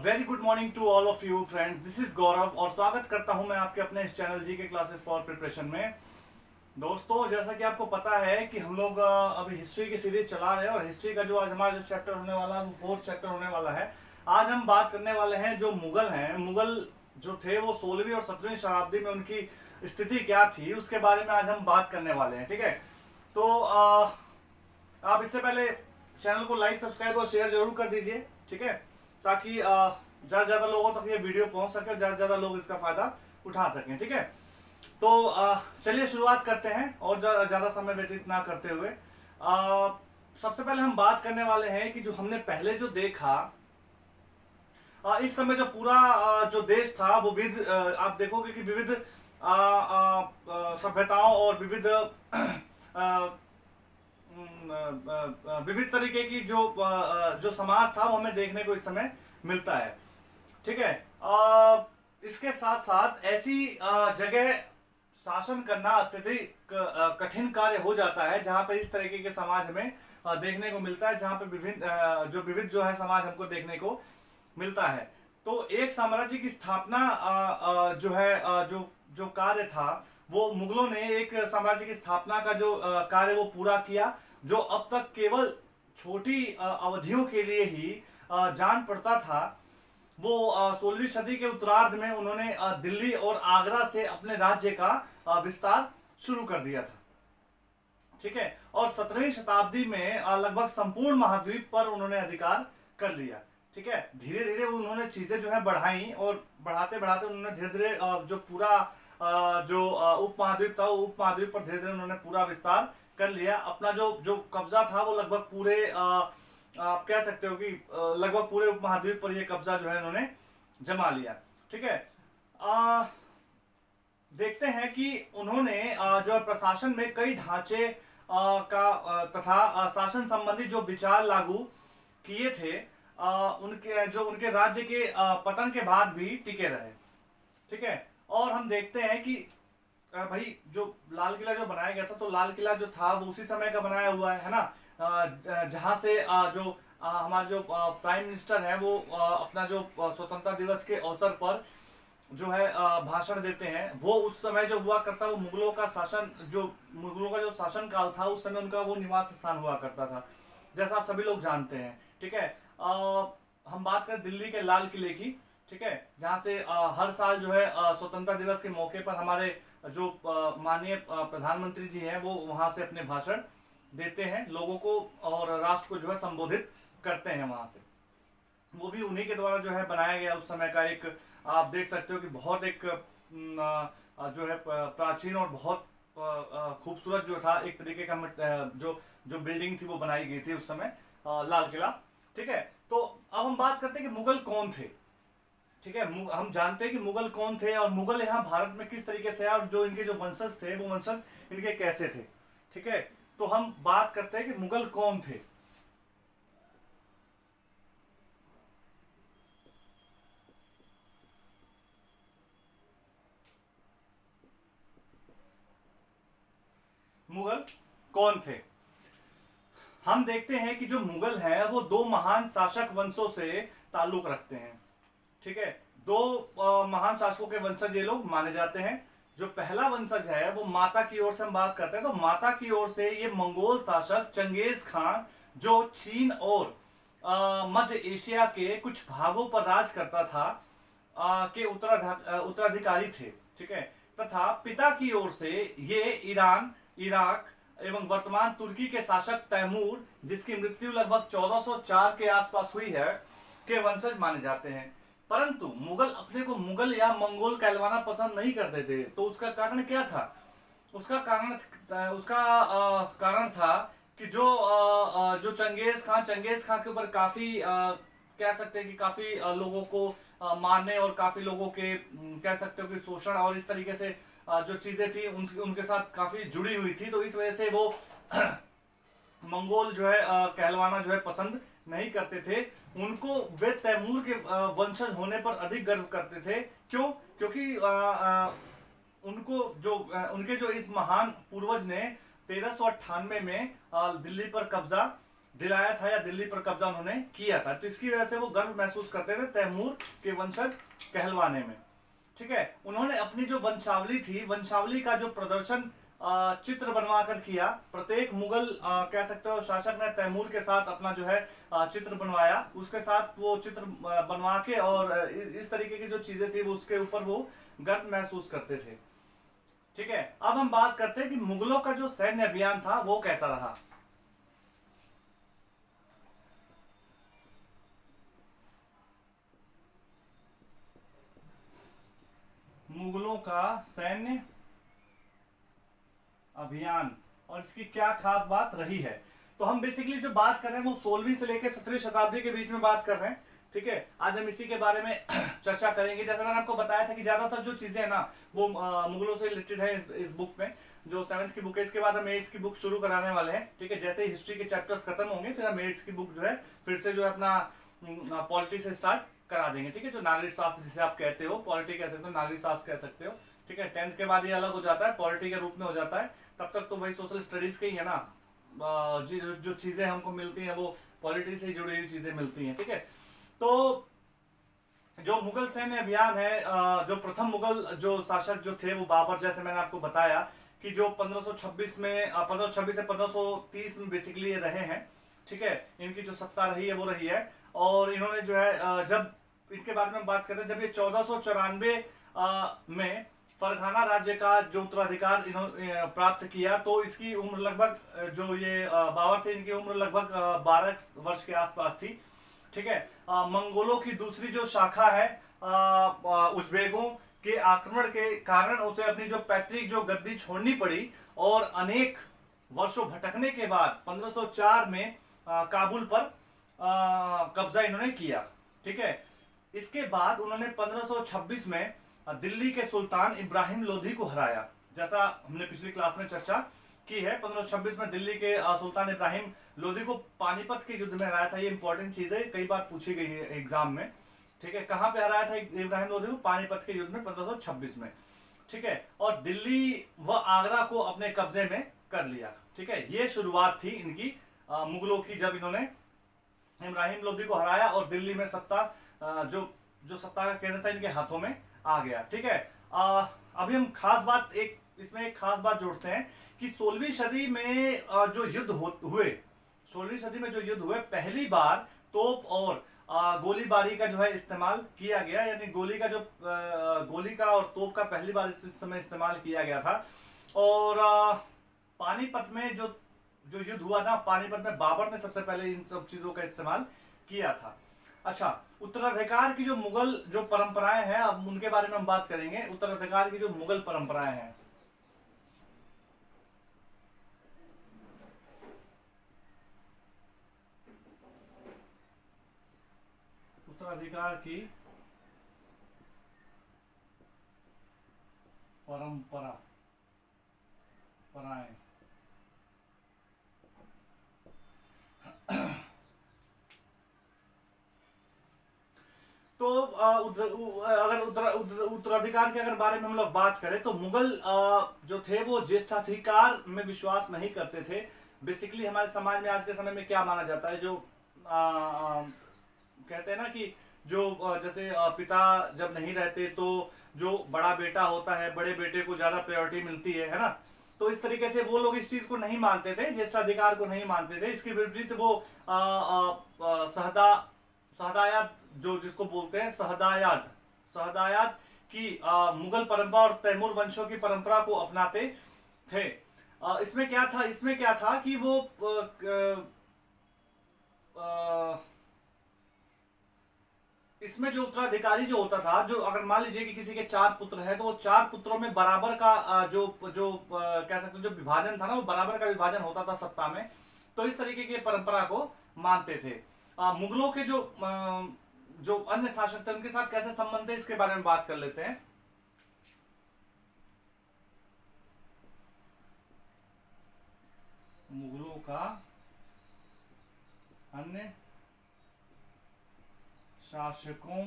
Very good morning to all of you friends, this is Gaurav और स्वागत करता हूं मैं आपके अपने इस चैनल जी के क्लासेस फॉर प्रिपरेशन में। दोस्तों, जैसा कि आपको पता है कि हम लोग अभी हिस्ट्री की सीरीज चला रहे हैं और हिस्ट्री का जो आज हमारा जो चैप्टर होने वाला है वो फोर्थ चैप्टर होने वाला है। आज हम बात करने वाले हैं जो मुगल हैं, मुगल जो थे वो 16वीं और 17वीं शताब्दी में उनकी स्थिति क्या थी उसके बारे में आज हम बात करने वाले हैं। ठीक है, तो आप इससे पहले चैनल को लाइक, सब्सक्राइब और शेयर जरूर कर दीजिए। ठीक है, ताकि ज्यादा से ज्यादा लोगों तक ये वीडियो पहुंच सके और ज्यादा से ज्यादा लोग इसका फायदा उठा सकें। ठीक है, तो चलिए शुरुआत करते हैं और ज्यादा समय व्यतीत ना करते हुए सबसे पहले हम बात करने वाले हैं कि जो हमने पहले जो देखा, इस समय जो पूरा जो देश था वो आप देखोगे कि विविध सभ्यताओं और विविध तरीके की जो समाज था वो हमें देखने को इस समय मिलता है। ठीक है, इसके साथ साथ ऐसी जगह शासन करना अत्यधिक कठिन कार्य हो जाता है जहां पे इस तरीके के समाज हमें देखने को मिलता है, जहां पे विविध जो है समाज हमको देखने को मिलता है। तो एक साम्राज्य की स्थापना जो है जो कार्य था वो मुगलों ने एक साम्राज्य की स्थापना का जो कार्य वो पूरा किया, जो अब तक केवल छोटी अवधियों के लिए ही जान पड़ता था। वो 16वीं सदी के उत्तरार्ध में उन्होंने दिल्ली और आगरा से अपने राज्य का विस्तार शुरू कर दिया था। ठीक है, और 17वीं शताब्दी में लगभग संपूर्ण महाद्वीप पर उन्होंने अधिकार कर लिया। ठीक है, धीरे धीरे उन्होंने चीजें जो है बढ़ाई और बढ़ाते बढ़ाते उन्होंने धीरे धीरे जो पूरा जो उप महाद्वीप था उप महाद्वीप पर धीरे धीरे उन्होंने पूरा विस्तार कर लिया। अपना जो कब्जा था वो लगभग पूरे आप कह सकते हो कि लगभग पूरे उपमहाद्वीप पर ये कब्जा जो है उन्होंने जमा लिया। ठीक है, देखते हैं कि उन्होंने जो प्रशासन में कई ढांचे तथा शासन संबंधी जो विचार लागू किए थे, उनके राज्य के पतन के बाद भी टिके रहे। ठीक है, और हम देखते हैं कि भाई जो लाल किला जो बनाया गया था, तो लाल किला जो था वो उसी समय का बनाया हुआ है ना, जहां से जो हमारे जो प्राइम मिनिस्टर है वो अपना जो स्वतंत्रता दिवस के अवसर पर जो है भाषण देते हैं। वो उस समय जो हुआ करता वो मुगलों का जो शासन काल था उस समय उनका वो निवास स्थान हुआ करता था, जैसा आप सभी लोग जानते हैं। ठीक है, हम बात करें दिल्ली के लाल किले की। ठीक है, जहां से हर साल जो है स्वतंत्रता दिवस के मौके पर हमारे जो माननीय प्रधानमंत्री जी हैं वो वहां से अपने भाषण देते हैं लोगों को और राष्ट्र को जो है संबोधित करते हैं वहां से। वो भी उन्हीं के द्वारा जो है बनाया गया उस समय का एक, आप देख सकते हो कि बहुत एक जो है प्राचीन और बहुत खूबसूरत जो था एक तरीके का जो बिल्डिंग थी वो बनाई गई थी उस समय, लाल किला। ठीक है, तो अब हम बात करते हैं कि मुगल कौन थे। ठीक है, हम जानते हैं कि मुगल कौन थे और मुगल यहाँ भारत में किस तरीके से, और जो इनके जो वंशज थे वो वंशज इनके कैसे थे। ठीक है, तो हम बात करते हैं कि मुगल कौन थे। मुगल कौन थे, हम देखते हैं कि जो मुगल हैं वो दो महान शासक वंशों से ताल्लुक रखते हैं। ठीक है, दो महान शासकों के वंशज ये लोग माने जाते हैं। जो पहला वंशज है वो माता की ओर से हम बात करते हैं, तो माता की ओर से ये मंगोल शासक चंगेज खान जो चीन और मध्य एशिया के कुछ भागों पर राज करता था के उत्तराधिकारी थे। ठीक है, तथा पिता की ओर से ये ईरान, इराक एवं वर्तमान तुर्की के शासक तैमूर, जिसकी मृत्यु लगभग 1404 के आसपास हुई है, के वंशज माने जाते हैं। परंतु मुगल अपने को मुगल या मंगोल कहलवाना पसंद नहीं करते थे। तो उसका कारण क्या था? उसका कारण था कि जो चंगेज खान के ऊपर काफी कह सकते हैं कि काफी लोगों को मारने और काफी लोगों के कह सकते हो कि शोषण और इस तरीके से जो चीजें थी उनके साथ काफी जुड़ी हुई थी। तो इस वजह से वो मंगोल जो है कहलवाना जो है पसंद नहीं करते थे। उनको वे तैमूर के वंशज होने पर अधिक गर्व करते थे। क्यों? क्योंकि उनके जो इस महान पूर्वज ने 1398 में दिल्ली पर कब्जा दिलाया था या दिल्ली पर कब्जा उन्होंने किया था। तो इसकी वजह से वो गर्व महसूस करते थे तैमूर के वंशज कहलवाने में। ठीक है, उन्होंने अपनी जो वंशावली थी, वंशावली का जो प्रदर्शन चित्र बनवा कर किया। प्रत्येक मुगल कह सकते हो शासक ने तैमूर के साथ अपना जो है चित्र बनवाया, उसके साथ वो चित्र बनवा के और इस तरीके की जो चीजें थी वो उसके ऊपर वो गर्व महसूस करते थे। ठीक है, अब हम बात करते हैं कि मुगलों का जो सैन्य अभियान था वो कैसा रहा। मुगलों का सैन्य अभियान और इसकी क्या खास बात रही है। तो हम बेसिकली जो बात कर रहे हैं वो 16वीं से लेकर 17वीं शताब्दी के बीच में बात कर रहे हैं। ठीक है, आज हम इसी के बारे में चर्चा करेंगे। जैसे मैंने आपको बताया था कि ज्यादातर जो चीजें है ना वो मुगलों से रिलेटेड है इस बुक में, जो 7th की बुक है। इसके बाद हम 8th की बुक शुरू कराने वाले हैं। ठीक है, जैसे ही हिस्ट्री के चैप्टर्स खत्म होंगे फिर हम 8th की बुक जो है फिर से जो है अपना पॉलिटी से स्टार्ट करा देंगे। ठीक है, जो नागरिक शास्त्र जिसे आप कहते हो, पॉलिटी कह सकते हो, नागरिक शास्त्र कह सकते हो। ठीक है, 10th के बाद ये अलग हो जाता है, पॉलिटी के रूप में हो जाता है। तब तक तो भाई सोशल स्टडीज के ही है ना, जो चीजें हमको मिलती हैं वो पॉलिटी से जुड़ी हुई चीजें मिलती हैं। ठीक है, तो जो मुगल सैन्य अभियान है, जो प्रथम मुगल जो शासक जो थे वो बाबर, जैसे मैंने आपको बताया कि जो 1526 में 1526 से 1530 में बेसिकली ये रहे हैं। ठीक है, इनकी जो सत्ता रही है वो रही है। और इन्होंने जो है जब इनके बारे में बात करते हैं, जब ये 1494 में फरघाना राज्य का जो उत्तराधिकार इन्होंने प्राप्त किया, तो इसकी उम्र लगभग जो ये बाबर थे इनकी उम्र लगभग 12 वर्ष के आसपास थी। ठीक है, मंगोलों की दूसरी जो शाखा है उज्बेकों के आक्रमण के कारण उसे अपनी जो पैतृक जो गद्दी छोड़नी पड़ी और अनेक वर्षों भटकने के बाद 1504 में काबुल पर कब्जा इन्होंने किया। ठीक है, इसके बाद उन्होंने 1526 में दिल्ली के सुल्तान इब्राहिम लोधी को हराया। जैसा हमने पिछली क्लास में चर्चा की है, 1526 में दिल्ली के सुल्तान इब्राहिम लोधी को पानीपत के युद्ध में हराया था। ये इंपॉर्टेंट चीज है, कई बार पूछी गई है एग्जाम में। ठीक है, कहां पे हराया था इब्राहिम लोधी को? पानीपत के युद्ध में 1526 में। ठीक है, और दिल्ली व आगरा को अपने कब्जे में कर लिया। ठीक है, ये शुरुआत थी इनकी मुगलों की, जब इन्होंने इब्राहिम लोधी को हराया और दिल्ली में सत्ता जो सत्ता का केंद्र था इनके हाथों में आ गया। ठीक है, अभी हम खास बात इसमें एक खास बात जोड़ते हैं कि 16वीं सदी में जो युद्ध हुए, 16वीं सदी में जो युद्ध हुए, पहली बार तोप और गोलीबारी का जो है इस्तेमाल किया गया। यानी गोली का और तोप का पहली बार इस समय इस्तेमाल किया गया था। और पानीपत में जो युद्ध हुआ ना, पानीपत में बाबर ने सबसे पहले इन सब चीजों का इस्तेमाल किया था। अच्छा, उत्तराधिकार की जो मुगल जो परंपराएं हैं, अब उनके बारे में हम बात करेंगे। उत्तराधिकार की जो मुगल परंपराएं हैं, उत्तराधिकार की परंपराएं तो अगर उत्तराधिकार के अगर बारे में हम लोग बात करें तो मुगल जो थे वो ज्येष्ठाधिकार में विश्वास नहीं करते थे। बेसिकली हमारे समाज में आज के समय में क्या माना जाता है, जो कहते हैं ना कि जो जैसे पिता जब नहीं रहते तो जो बड़ा बेटा होता है, बड़े बेटे को ज्यादा प्रायोरिटी मिलती है ना। तो इस तरीके से वो लोग इस चीज को नहीं मानते थे, ज्येष्ठाधिकार को नहीं मानते थे। इसके विपरीत वो सहदायात जो जिसको बोलते हैं सहदायात की मुगल परंपरा और तैमूर वंशों की परंपरा को अपनाते थे। इसमें क्या था कि वो इसमें जो उत्तराधिकारी जो होता था, जो अगर मान लीजिए कि किसी के 4 पुत्र हैं तो वो 4 पुत्रों में बराबर का जो कह सकते जो विभाजन था ना, वो बराबर का विभाजन होता था सत्ता में। तो इस तरीके की परंपरा को मानते थे। मुगलों के जो अन्य शासक थे उनके साथ कैसे संबंध थे, इसके बारे में बात कर लेते हैं। मुगलों का अन्य शासकों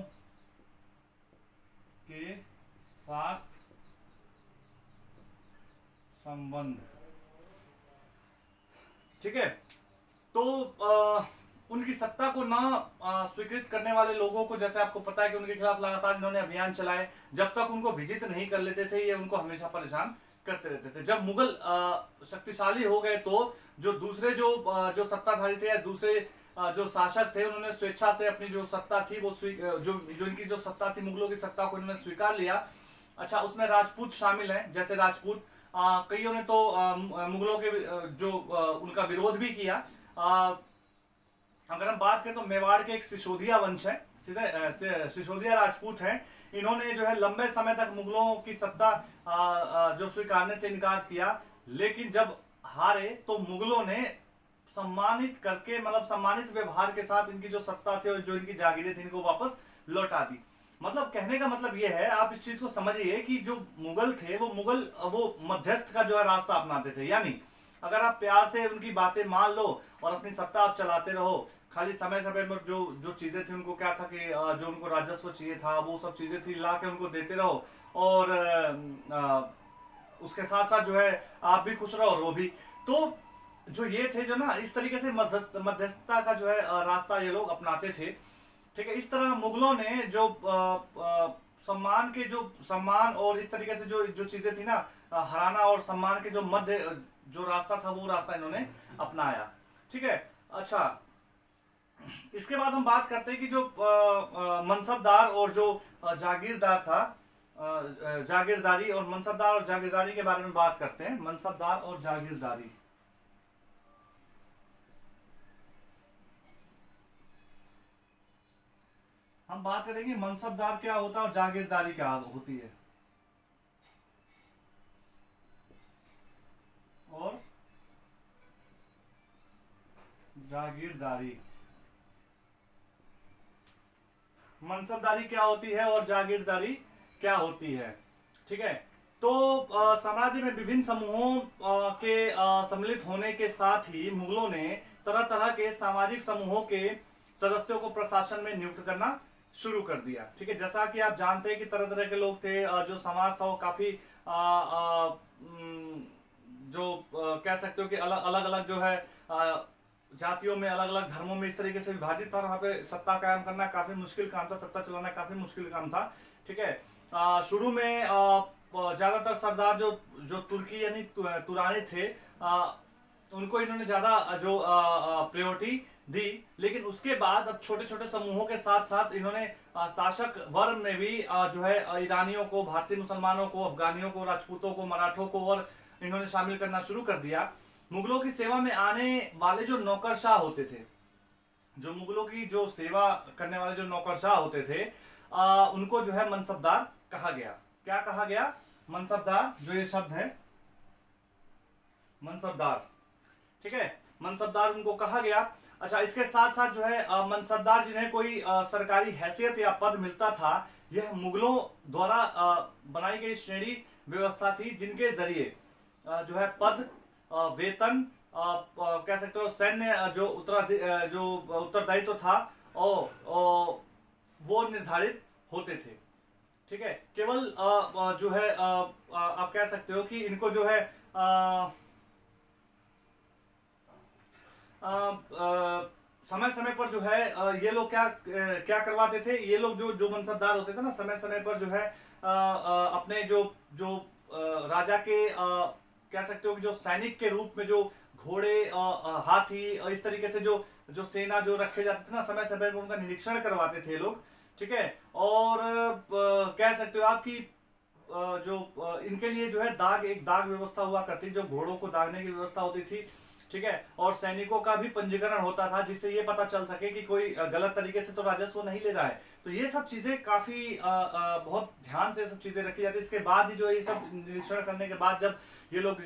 के साथ संबंध। ठीक है, तो उनकी सत्ता को ना स्वीकृत करने वाले लोगों को, जैसे आपको पता है कि उनके खिलाफ लगातार इन्होंने अभियान चलाए, जब तक उनको विजित नहीं कर लेते थे ये उनको हमेशा परेशान करते रहते थे। जब मुगल शक्तिशाली हो गए तो जो दूसरे जो सत्ताधारी थे या दूसरे जो शासक थे उन्होंने स्वेच्छा से अपनी जो सत्ता थी वो जो इनकी जो सत्ता थी, मुगलों की सत्ता को इन्होंने स्वीकार लिया। अच्छा, उसमें राजपूत शामिल हैं। जैसे राजपूत कईयों ने तो मुगलों के उनका विरोध भी किया। अगर हम बात करें तो मेवाड़ के एक सिसोदिया वंश है, सीधे सिसोदिया राजपूत हैं। इन्होंने जो है लंबे समय तक मुगलों की सत्ता जो स्वीकारने से इनकार किया, लेकिन जब हारे तो मुगलों ने सम्मानित करके, मतलब सम्मानित व्यवहार के साथ इनकी जो सत्ता थी और जो इनकी जागीरें थी इनको वापस लौटा दी। मतलब कहने का मतलब ये है, आप इस चीज को समझिए कि जो मुगल थे वो मध्यस्थ का जो है रास्ता अपनाते थे। यानी अगर आप प्यार से उनकी बातें मान लो और अपनी सत्ता आप चलाते रहो, खाली समय समय पर जो चीजें थी उनको क्या था कि जो उनको राजस्व चाहिए था वो सब चीजें थी ला के उनको देते रहो, और उसके साथ साथ जो है आप भी खुश रहो और वो भी। तो जो ये थे जो ना इस तरीके से मध्यस्थता का जो है रास्ता ये लोग अपनाते थे। ठीक है, इस तरह मुगलों ने जो सम्मान और इस तरीके से जो चीजें थी ना, हराना और सम्मान के जो मध्य जो रास्ता था वो रास्ता इन्होंने अपनाया। ठीक है, अच्छा इसके बाद हम बात करते हैं कि जो मनसबदार और जो जागीरदार था, जागीरदारी और मनसबदार और जागीरदारी के बारे में बात करते हैं। मनसबदार और जागीरदारी, हम बात करेंगे मनसबदार क्या होता है और जागीरदारी क्या होती है। और जागीरदारी, मनसबदारी क्या होती है और जागीरदारी क्या होती है। ठीक है, तो साम्राज्य में विभिन्न समूहों के सम्मिलित होने के साथ ही मुगलों ने तरह तरह के सामाजिक समूहों के सदस्यों को प्रशासन में नियुक्त करना शुरू कर दिया। ठीक है, जैसा कि आप जानते हैं कि तरह तरह के लोग थे, जो समाज था वो काफी कह सकते हो कि अलग अलग जो है जातियों में, अलग अलग धर्मों में इस तरीके से विभाजित था। वहां पे सत्ता कायम करना काफी मुश्किल काम था, सत्ता चलाना काफी मुश्किल काम था। ठीक है, शुरू में ज्यादातर सरदार जो तुर्की यानी तुरानी थे, उनको इन्होंने ज्यादा जो प्रायोरिटी दी। लेकिन उसके बाद अब छोटे छोटे समूहों के साथ साथ इन्होंने शासक वर्ग में भी जो है ईरानियों को, भारतीय मुसलमानों को, अफगानियों को, राजपूतों को, मराठों को और इन्होंने शामिल करना शुरू कर दिया। मुगलों की सेवा में आने वाले जो नौकरशाह होते थे, जो मुगलों की जो सेवा करने वाले जो नौकरशाह होते थे, उनको जो है मनसबदार कहा गया। क्या कहा गया? मनसबदार, जो ये शब्द है मनसबदार। ठीक है, मनसबदार उनको कहा गया। अच्छा, इसके साथ साथ जो है मनसबदार जिन्हें कोई सरकारी हैसियत या पद मिलता था, यह मुगलों द्वारा बनाई गई श्रेणी व्यवस्था थी, जिनके जरिए जो है पद, वेतन, कह सकते हो सैन्य जो उत्तरदायित्व था और वो निर्धारित होते थे। ठीक है, केवल जो है आप कह सकते हो कि इनको जो है समय समय पर जो है ये लोग क्या करवाते थे, ये लोग जो मनसबदार होते थे ना, समय समय पर जो है अपने जो राजा के कह सकते हो कि जो सैनिक के रूप में जो घोड़े, हाथी, इस तरीके से जो सेना जो रखे जाते थे ना, समय समय पर उनका निरीक्षण करवाते थे लोग। ठीक है, और कह सकते हो आप कि जो इनके लिए जो है एक दाग व्यवस्था हुआ करती, जो घोड़ों को दागने की व्यवस्था होती थी। ठीक है, और सैनिकों का भी पंजीकरण होता था, जिससे ये पता चल सके कि कोई गलत तरीके से तो राजस्व नहीं ले रहा है। तो ये सब चीजें काफी बहुत ध्यान से सब चीजें रखी जाती। इसके बाद ही जो ये सब निरीक्षण करने के बाद जब ये लोग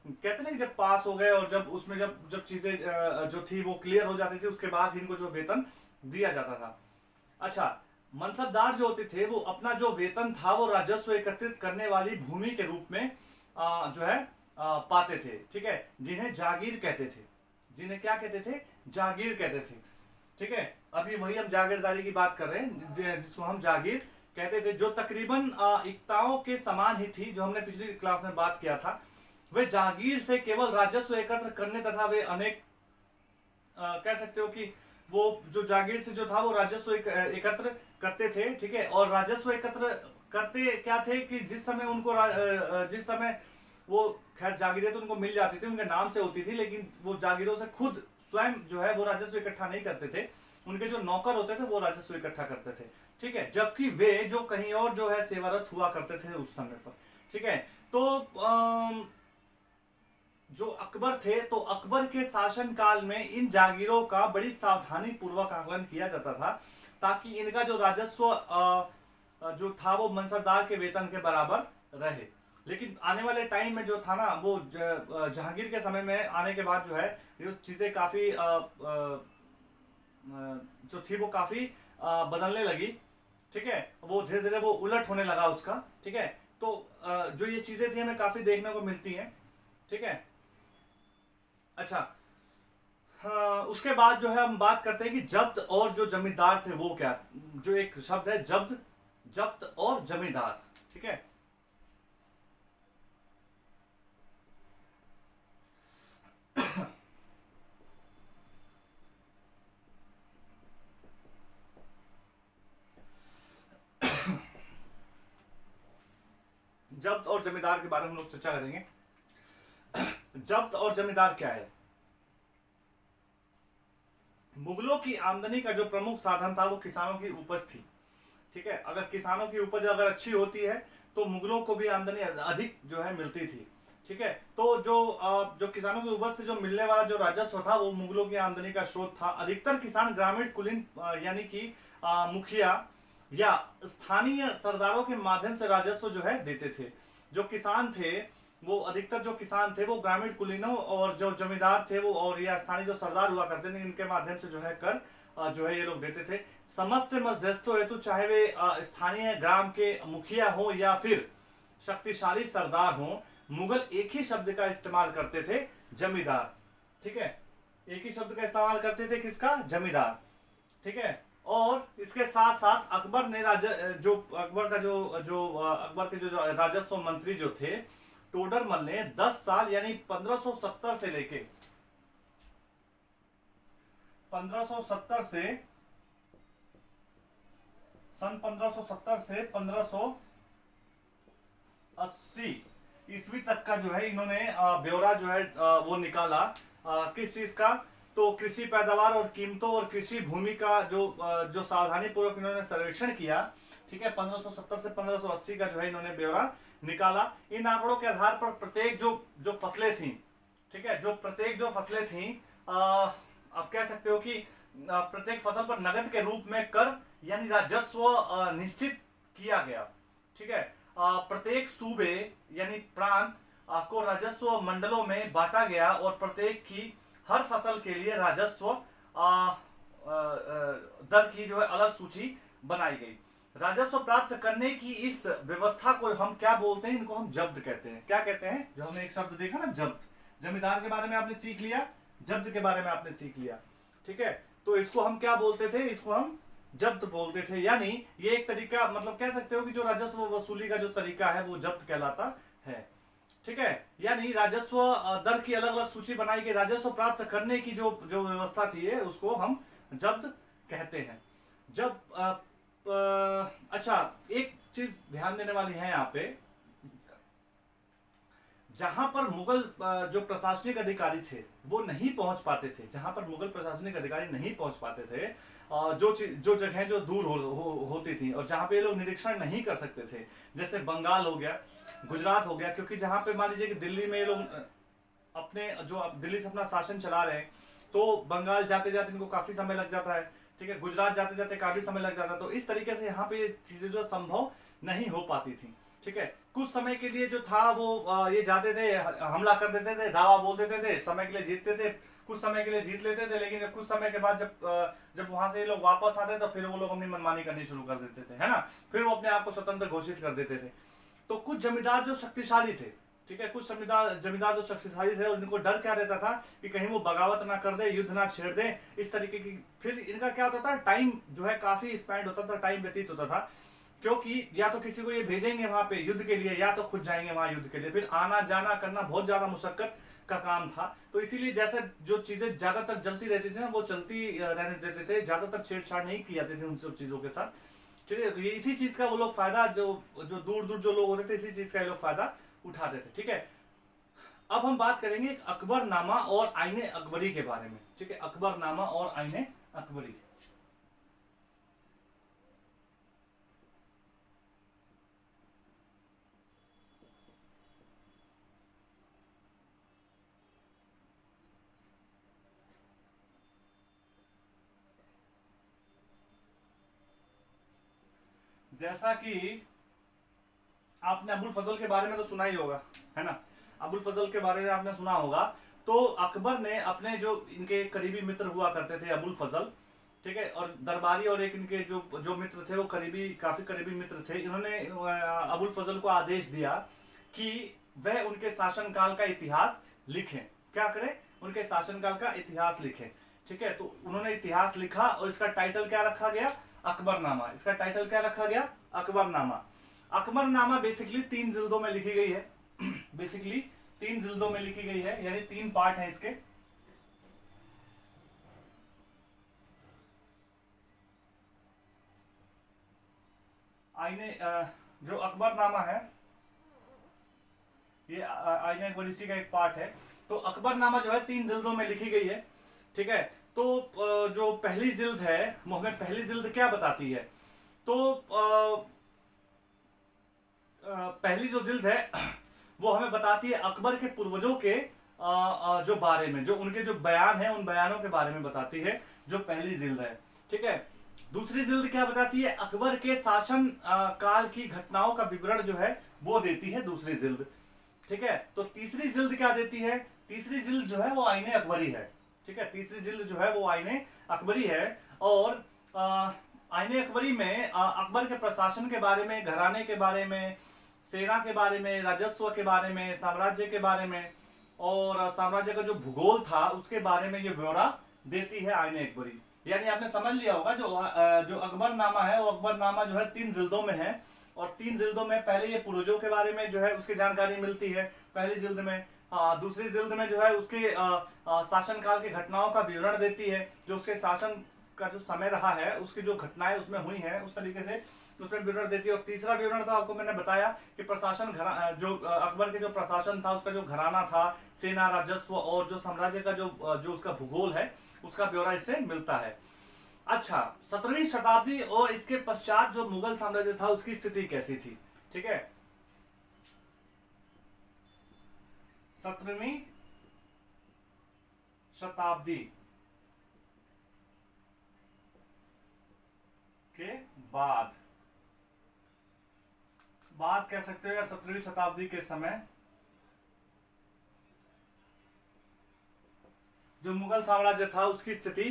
कहते ना, जब पास हो गए और जब उसमें जब चीजें जो थी वो क्लियर हो जाती थी, उसके बाद इनको जो वेतन दिया जाता था। अच्छा, मनसबदार जो होते थे वो अपना जो वेतन था वो राजस्व एकत्रित करने वाली भूमि के रूप में जो है पाते थे। ठीक है, जिन्हें जागीर कहते थे। जिन्हें क्या कहते थे? जागीर कहते थे। ठीक है, अभी वही हम जागीरदारी की बात कर रहे हैं, जिसको हम जागीर कहते थे, जो तकरीबन इक्ताओं के समान ही थी, जो हमने पिछली क्लास में बात किया था। वे जागीर से केवल राजस्व एकत्र करने तथा वे अनेक कह सकते हो कि वो जो जागीर से जो था वो राजस्व एकत्र करते थे, ठीक है। और राजस्व एकत्र करते क्या थे कि जिस समय उनको जिस समय वो, खैर जागीरें तो उनको मिल जाती थी, उनके नाम से होती थी, लेकिन वो जागीरों से खुद स्वयं जो है वो राजस्व इकट्ठा नहीं करते थे, उनके जो नौकर होते थे वो राजस्व इकट्ठा करते थे, ठीक है। जबकि वे जो कहीं और जो है सेवारत हुआ करते थे उस समय पर, ठीक है। तो जो अकबर थे, तो अकबर के शासन काल में इन जागीरों का बड़ी सावधानी पूर्वक आकलन किया जाता था, ताकि इनका जो राजस्व जो था वो मनसबदार के वेतन के बराबर रहे। लेकिन आने वाले टाइम में जो था ना, वो जहांगीर के समय में आने के बाद जो है ये चीजें काफी जो थी वो काफी बदलने लगी, ठीक है। वो धीरे धीरे वो उलट होने लगा उसका, ठीक है। तो जो ये चीजें थी हमें काफी देखने को मिलती हैं, ठीक है। अच्छा, हाँ, उसके बाद जो है हम बात करते हैं कि जब्त और जो जमींदार थे वो क्या, जो एक शब्द है जब्त, जब्त और जमींदार, ठीक है। जब्त और जमींदार के बारे में हम लोग चर्चा करेंगे। जब्त और जमींदार क्या है? मुगलों की आमदनी का जो प्रमुख साधन था वो किसानों की उपज थी, ठीक है। अगर किसानों की उपज अगर अच्छी होती है तो मुगलों को भी आमदनी अधिक जो है मिलती थी, ठीक है। तो जो किसानों की उपज से जो मिलने वाला जो राजस्व था वो मुगलों की आमदनी का स्रोत था। अधिकतर किसान ग्रामीण कुलीन यानी कि मुखिया या स्थानीय सरदारों के माध्यम से राजस्व जो है देते थे। जो किसान थे वो अधिकतर जो किसान थे वो ग्रामीण कुलीनों और जो जमींदार थे वो और या स्थानीय जो सरदार हुआ करते थे इनके माध्यम से जो है कर जो है ये लोग देते थे। समस्त मध्यस्थों हेतु चाहे वे स्थानीय ग्राम के मुखिया हो या फिर शक्तिशाली सरदार हो, मुगल एक ही शब्द का इस्तेमाल करते थे, जमींदार, ठीक है। एक ही शब्द का इस्तेमाल करते थे, किसका? जमींदार, ठीक है। और इसके साथ साथ अकबर ने अकबर के जो राजस्व मंत्री जो थे टोडरमल ने 10 साल यानी 1570 से लेके 1570 से सन 1570 से 1580 ईस्वी तक का जो है इन्होंने ब्यौरा जो है वो निकाला। किस चीज का? तो कृषि पैदावार और कीमतों और कृषि भूमि का जो सावधानी पूर्वक इन्होंने सर्वेक्षण किया, ठीक है। 1570 से 1580 का जो है इन्होंने ब्यौरा निकाला। इन आंकड़ों के आधार पर प्रत्येक जो फसलें थी, ठीक है, प्रत्येक जो फसलें थी, आप कह सकते हो कि प्रत्येक फसल पर नगद के रूप में कर यानी राजस्व निश्चित किया गया, ठीक है। प्रत्येक सूबे यानी प्रांत को राजस्व मंडलों में बांटा गया और प्रत्येक की हर फसल के लिए राजस्व दर की जो है अलग सूची बनाई गई। राजस्व प्राप्त करने की इस व्यवस्था को हम क्या बोलते हैं? इनको हम जब्त कहते हैं। क्या कहते हैं? जो हमने एक शब्द देखा ना, जब्त। जमींदार के बारे में आपने सीख लिया, जब्त के बारे में आपने सीख लिया, ठीक है। तो इसको हम क्या बोलते थे? इसको हम जब्त बोलते थे। यानी ये एक तरीका, मतलब कह सकते हो कि जो राजस्व वसूली का जो तरीका है वो जब्त कहलाता है, ठीक है। यानी राजस्व दर की अलग अलग सूची बनाई गई, राजस्व प्राप्त करने की जो व्यवस्था थी है उसको हम जब्त कहते हैं। अच्छा, एक चीज ध्यान देने वाली है यहाँ पे, जहां पर मुगल जो प्रशासनिक अधिकारी थे वो नहीं पहुंच पाते थे, जहां पर मुगल प्रशासनिक अधिकारी नहीं पहुंच पाते थे, जो जगह जो दूर होती थी और जहां पे ये लोग निरीक्षण नहीं कर सकते थे, जैसे बंगाल हो गया, गुजरात हो गया, क्योंकि जहां पे मान लीजिए कि दिल्ली में ये लोग अपने दिल्ली से अपना शासन चला रहे हैं, तो बंगाल जाते जाते इनको काफी समय लग जाता है, ठीक है। गुजरात जाते जाते काफी समय लग जाता है। तो इस तरीके से यहाँ पे ये चीजें जो संभव नहीं हो पाती थी, ठीक है। कुछ समय के लिए जो था वो ये जाते थे, हमला कर देते थे, दावा बोल देते थे, समय के लिए जीतते थे, कुछ समय के लिए जीत लेते थे, लेकिन कुछ समय के बाद जब वहां से ये लोग वापस आते तो फिर वो लोग अपनी मनमानी करनी शुरू कर देते थे, है ना। फिर वो अपने आप को स्वतंत्र घोषित कर देते थे। तो कुछ जमींदार जो शक्तिशाली थे, ठीक है, कुछ जमींदार जो शक्तिशाली थे, उनको डर क्या रहता था कि कहीं वो बगावत ना कर दे, युद्ध ना छेड़ दे, इस तरीके की। फिर इनका क्या होता था, टाइम जो है काफी स्पेंड होता था, टाइम व्यतीत होता था, क्योंकि या तो किसी को ये भेजेंगे वहां पे युद्ध के लिए, या तो खुद जाएंगे वहां युद्ध के लिए, फिर आना जाना करना, बहुत ज्यादा मुशक्कत का काम था। तो इसीलिए जैसा जो चीजें ज्यादातर जलती रहती थी ना वो चलती रहने देते थे, ज्यादातर छेड़छाड़ नहीं की जाती थी उन सब चीजों के साथ। ठीक है, तो ये इसी चीज का वो लोग फायदा, जो जो दूर दूर जो लोग होते थे इसी चीज का ये लोग फायदा उठाते थे। ठीक है, अब हम बात करेंगे अकबरनामा और आईने अकबरी के बारे में। ठीक है, अकबरनामा और आईने अकबरी। जैसा कि आपने अबुल फजल के बारे में तो सुना ही होगा, है ना। अबुल फजल के बारे में आपने सुना होगा। तो अकबर ने अपने जो इनके करीबी मित्र हुआ करते थे अबुल फजल, ठीक है, और दरबारी और एक इनके जो जो मित्र थे वो काफी करीबी मित्र थे, इन्होंने अबुल फजल को आदेश दिया कि वह उनके शासनकाल का इतिहास लिखें। क्या करें? उनके शासनकाल का इतिहास लिखें। ठीक है, तो उन्होंने इतिहास लिखा और इसका टाइटल क्या रखा गया? अकबरनामा। इसका टाइटल क्या रखा गया? अकबरनामा। अकबरनामा बेसिकली 3 जिल्दों में लिखी गई है। बेसिकली 3 जिल्दों में लिखी गई है, यानी 3 पार्ट हैं इसके। आईने जो अकबरनामा है ये आईने अकबर इसी का एक पार्ट है। तो अकबरनामा जो है 3 जिल्दों में लिखी गई है। ठीक है, तो जो पहली जिल्द है वो हमें पहली जिल्द क्या बताती है? तो पहली जो जिल्द है वो हमें बताती है अकबर के पूर्वजों के जो बारे में, जो उनके जो बयान है उन बयानों के बारे में बताती है, जो पहली जिल्द है। ठीक है, दूसरी जिल्द क्या बताती है? अकबर के शासन काल की घटनाओं का विवरण जो है वो देती है दूसरी जिल्द। ठीक है, तो तीसरी जिल्द क्या देती है? तीसरी जिल्द जो है वो आईने अकबरी है। ठीक है, तीसरी जिल्द जो है वो आईने अकबरी है। और आईने अकबरी में अकबर के प्रशासन के बारे में, घराने के बारे में, सेना के बारे में, राजस्व के बारे में, साम्राज्य के बारे में और साम्राज्य का जो भूगोल था उसके बारे में ये ब्यौरा देती है आईने अकबरी। यानी आपने समझ लिया होगा जो अकबरनामा है वो अकबरनामा जो है 3 जिल्दों में है। और 3 जिल्दों में पहले ये पूर्वजों के बारे में जो है उसकी जानकारी मिलती है पहली जिल्द में। दूसरी जिल्द में जो है उसके शासनकाल की घटनाओं का विवरण देती है, जो उसके शासन का जो समय रहा है उसकी जो घटनाएं उसमें हुई हैं उस तरीके से उसमें विवरण देती है। और तीसरा विवरण था आपको मैंने बताया कि प्रशासन जो अकबर के जो प्रशासन था उसका जो घराना था, सेना, राजस्व और जो साम्राज्य का जो उसका भूगोल है उसका ब्यौरा इससे मिलता है। अच्छा, 17वीं शताब्दी और इसके पश्चात जो मुगल साम्राज्य था उसकी स्थिति कैसी थी? ठीक है, 17वीं शताब्दी के बाद कह सकते हो या 17वीं शताब्दी के समय जो मुगल साम्राज्य था उसकी स्थिति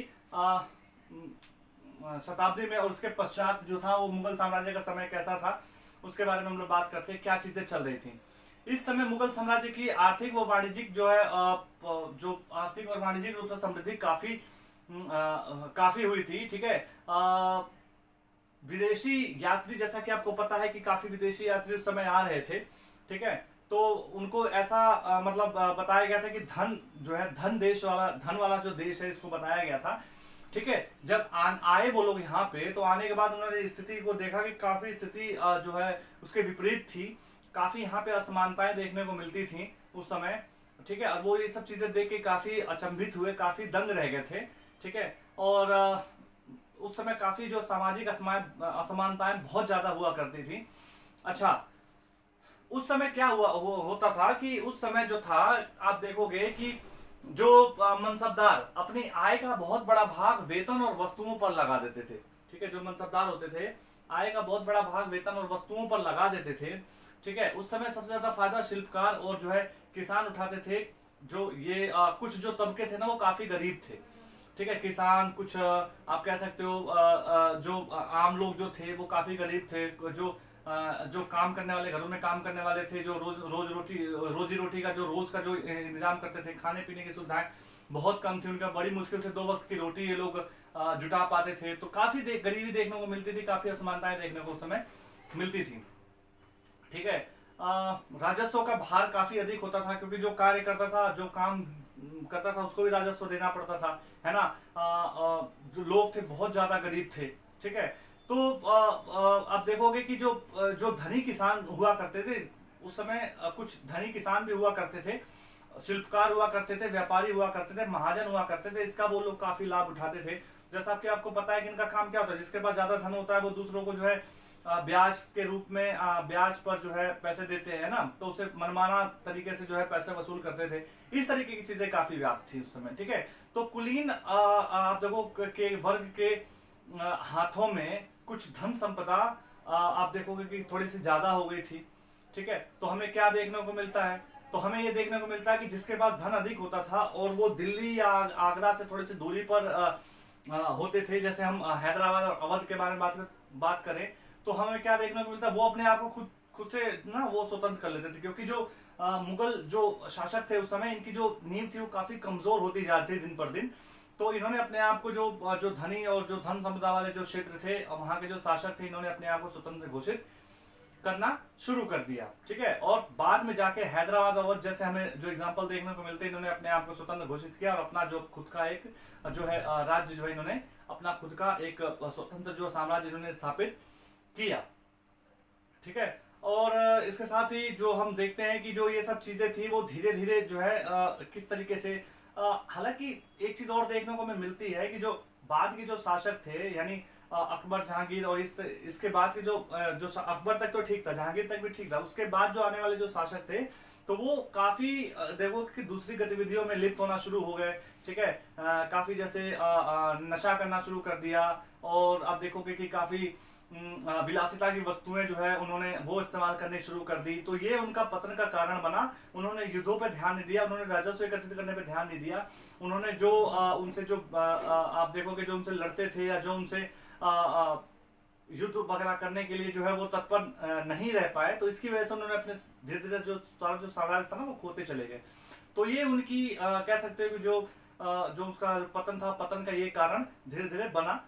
शताब्दी में और उसके पश्चात जो था वो मुगल साम्राज्य का समय कैसा था उसके बारे में हम लोग बात करते हैं, क्या चीजें चल रही थी इस समय। मुगल साम्राज्य की आर्थिक व वाणिज्यिक जो है जो आर्थिक और वाणिज्यिक रूप से समृद्धि काफी हुई थी। ठीक है, विदेशी यात्री, जैसा कि आपको पता है कि काफी विदेशी यात्री उस समय आ रहे थे। ठीक है, तो उनको ऐसा मतलब बताया गया था कि धन वाला जो देश है इसको बताया गया था। ठीक है, जब आए वो लोग यहाँ पे तो आने के बाद उन्होंने स्थिति को देखा कि काफी स्थिति जो है उसके विपरीत थी, काफी यहाँ पे असमानताएं देखने को मिलती थी उस समय। ठीक है, और वो ये सब चीजें देख के काफी अचंभित हुए, काफी दंग रह गए थे। ठीक है, और उस समय काफी जो सामाजिक असमानताएं बहुत ज्यादा हुआ करती थी। अच्छा, उस समय क्या होता था कि उस समय जो था आप देखोगे कि जो मनसबदार अपनी आय का बहुत बड़ा भाग वेतन और वस्तुओं पर लगा देते थे। ठीक है, जो मनसबदार होते थे आय का बहुत बड़ा भाग वेतन और वस्तुओं पर लगा देते थे। ठीक है, उस समय सबसे ज्यादा फायदा शिल्पकार और जो है किसान उठाते थे। जो ये कुछ जो तबके थे ना वो काफी गरीब थे। ठीक है, किसान, कुछ आप कह सकते हो जो आम लोग जो थे वो काफी गरीब थे। जो काम करने वाले, घरों में काम करने वाले थे, जो रोजी रोटी का जो इंतजाम करते थे, खाने पीने की सुविधाएं बहुत कम थी उनका, बड़ी मुश्किल से 2 वक्त की रोटी ये लोग जुटा पाते थे। तो काफी गरीबी देखने को मिलती थी, काफी असमानताएं देखने को उस समय मिलती थी। ठीक है, राजस्व का भार काफी अधिक होता था, क्योंकि जो कार्य करता था, जो काम करता था, उसको भी राजस्व देना पड़ता था, है ना। जो लोग थे बहुत ज्यादा गरीब थे, ठीक है। तो आप देखोगे कि जो धनी किसान हुआ करते थे उस समय, कुछ धनी किसान भी हुआ करते थे, शिल्पकार हुआ करते थे, व्यापारी हुआ करते थे, महाजन हुआ करते थे, इसका वो लोग काफी लाभ उठाते थे। जैसा कि आपको पता है कि इनका काम क्या होता है, जिसके पास ज्यादा धन होता है वो दूसरों को जो है ब्याज के रूप में, ब्याज पर जो है पैसे देते हैं ना, तो उसे मनमाना तरीके से जो है पैसे वसूल करते थे। इस तरीके की चीजें काफी व्याप्त थी उस समय, ठीक है। तो कुलीन आप देखो के वर्ग के हाथों में कुछ धन संपदा आप देखोगे कि थोड़ी सी ज्यादा हो गई थी, ठीक है। तो हमें क्या देखने को मिलता है, तो हमें ये देखने को मिलता है कि जिसके पास धन अधिक होता था और वो दिल्ली या आगरा से थोड़ी सी दूरी पर होते थे, जैसे हम हैदराबाद और अवध के बारे में बात करें, तो हमें क्या देखने को मिलता है, वो अपने आप को खुद खुद से ना वो स्वतंत्र कर लेते थे, क्योंकि जो मुगल जो शासक थे उस समय, इनकी जो नींव थी वो काफी कमजोर होती जा रही थी दिन पर दिन। तो इन्होंने अपने आप को जो धनी और जो धन संपदा वाले जो क्षेत्र थे, वहां के जो शासक थे, इन्होंने अपने आप को स्वतंत्र घोषित करना शुरू कर दिया, ठीक है। और बाद में जाके हैदराबाद अवध जैसे हमें जो एग्जांपल देखने को मिलते हैं, इन्होंने अपने आप को स्वतंत्र घोषित किया और अपना जो खुद का एक जो है राज्य जो है, इन्होंने अपना खुद का एक स्वतंत्र जो साम्राज्य इन्होंने स्थापित किया, ठीक है। और इसके साथ ही जो हम देखते हैं कि जो ये सब चीजें थी वो धीरे धीरे जो है किस तरीके से, हालांकि एक चीज और देखने को हमें मिलती है कि जो बाद के जो शासक थे, यानी अकबर, जहांगीर, और इसके बाद के जो अकबर तक तो ठीक था, जहांगीर तक भी ठीक था, उसके बाद जो आने वाले जो शासक थे, तो वो काफी देखो कि दूसरी गतिविधियों में लिप्त होना शुरू हो गए, ठीक है। काफी जैसे नशा करना शुरू कर दिया, और आप देखोगे कि काफी विलासिता की वस्तुएं जो है उन्होंने वो इस्तेमाल करने शुरू कर दी। तो ये उनका पतन का कारण बना। उन्होंने युद्धों पे ध्यान नहीं दिया, उन्होंने राजस्व एकत्रित करने पे ध्यान नहीं दिया, उन्होंने जो उनसे जो आप देखोगे जो उनसे लड़ते थे या जो उनसे युद्ध वगैरह करने के लिए जो है वो तत्पर नहीं रह पाए, तो इसकी वजह से उन्होंने अपने धीरे धीरे जो सारा जो साम्राज्य था ना वो खोते चले गए। तो ये उनकी कह सकते हो कि जो उसका पतन था, पतन का ये कारण धीरे धीरे बना,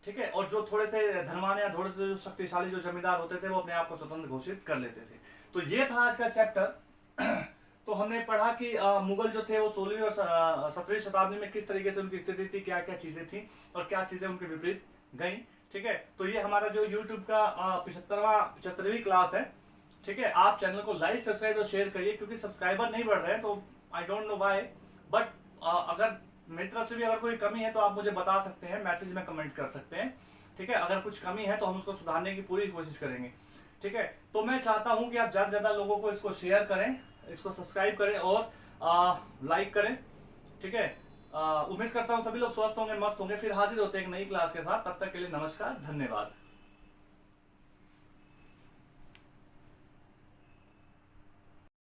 ठीक है। और जो थोड़े से धनवान या थोड़े से जो शक्तिशाली जो जमींदार होते थे वो अपने आप को स्वतंत्र घोषित कर लेते थे। तो ये था आज का चैप्टर। तो हमने पढ़ा कि मुगल जो थे वो 16वीं और 17वीं शताब्दी में किस तरीके से उनकी स्थिति थी, क्या क्या चीजें थी और क्या चीजें उनके विपरीत गई, ठीक है। तो ये हमारा जो YouTube का 75वीं क्लास है, ठीक है। आप चैनल को लाइक, सब्सक्राइब और शेयर करिए, क्योंकि सब्सक्राइबर नहीं बढ़ रहे हैं, तो I don't know why, but अगर मेरी तरफ से भी अगर कोई कमी है तो आप मुझे बता सकते हैं, मैसेज में कमेंट कर सकते हैं, ठीक है। अगर कुछ कमी है तो हम उसको सुधारने की पूरी कोशिश करेंगे, ठीक है। तो मैं चाहता हूं कि आप ज्यादा से ज्यादा लोगों को इसको शेयर करें, इसको सब्सक्राइब करें और लाइक करें, ठीक है। उम्मीद करता हूं सभी लोग स्वस्थ होंगे, मस्त होंगे। फिर हाजिर होते हैं एक नई क्लास के साथ, तब तक के लिए नमस्कार, धन्यवाद।